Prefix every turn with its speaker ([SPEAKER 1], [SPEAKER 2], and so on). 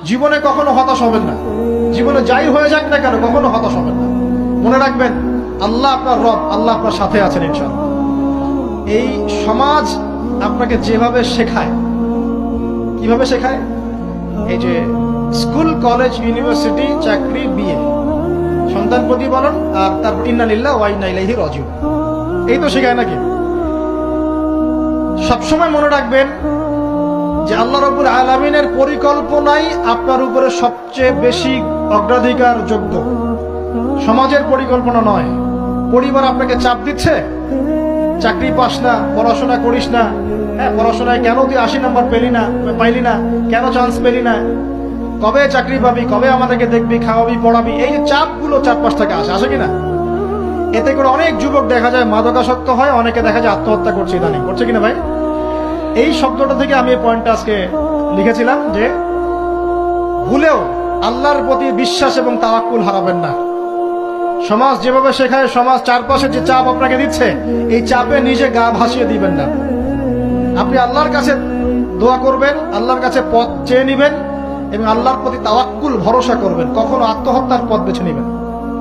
[SPEAKER 1] জীবনে কখনো হতাশ হবেন না। জীবনে যাই হয়ে যাক না কেন কখনো হতাশ হবেন না। মনে রাখবেন আল্লাহ আপনার রব, আল্লাহ আপনার সাথে আছেন ইনশাআল্লাহ। এই সমাজ আপনাকে যেভাবে শেখায়, কিভাবে শেখায়, এই যে স্কুল, কলেজ, ইউনিভার্সিটি, চাকরি, বিয়ে, সন্তান প্রতিপালন, আর তারপর ইন্না লিল্লাহি ওয়া ইন্না ইলাইহি রাজিউন, এই তো শেখায় নাকি? সবসময় মনে রাখবেন যে আল্লাহ রাব্বুল আলামিনের পরিকল্পনাই আপনার উপরে সবচেয়ে বেশি অগ্রাধিকার যোগ্য, সমাজের পরিকল্পনা নয়। পরিবার আপনাকে চাপ দিচ্ছে, চাকরি পাস না, পড়াশোনা করিস না, হ্যাঁ পড়াশোনায় কেন তুই 80 নম্বর পাইলি না, কেন চান্স পেলি না, কবে চাকরি পাবি, কবে আমাদেরকে দেখবি, খাওয়াবি, পড়াবি, এই যে চাপগুলো চারপাশ থেকে আসে কিনা? এতে করে অনেক যুবক দেখা যায় মাদকাসক্ত হয়, অনেকে দেখা যায় আত্মহত্যা করছে, ইদানিং করছে কিনা ভাই? এই শব্দটা থেকে আমি এই পয়েন্টটা আজকে লিখেছিলাম যে ভুলেও আল্লাহর প্রতি বিশ্বাস এবং তাওয়াক্কুল হারাবেন না। সমাজ যেভাবে শেখায়, সমাজ চারপাশে যে চাপ আপনাকে দিচ্ছে, এই চাপে নিজে গা ভাসিয়ে দিবেন না। আপনি আল্লাহর কাছে দোয়া করবেন, আল্লাহর কাছে পথ চেয়ে নিবেন এবং আল্লাহর প্রতি তাওয়াক্কুল ভরসা করবেন। কখনো আত্মহত্যার পথ বেছে নিবেন।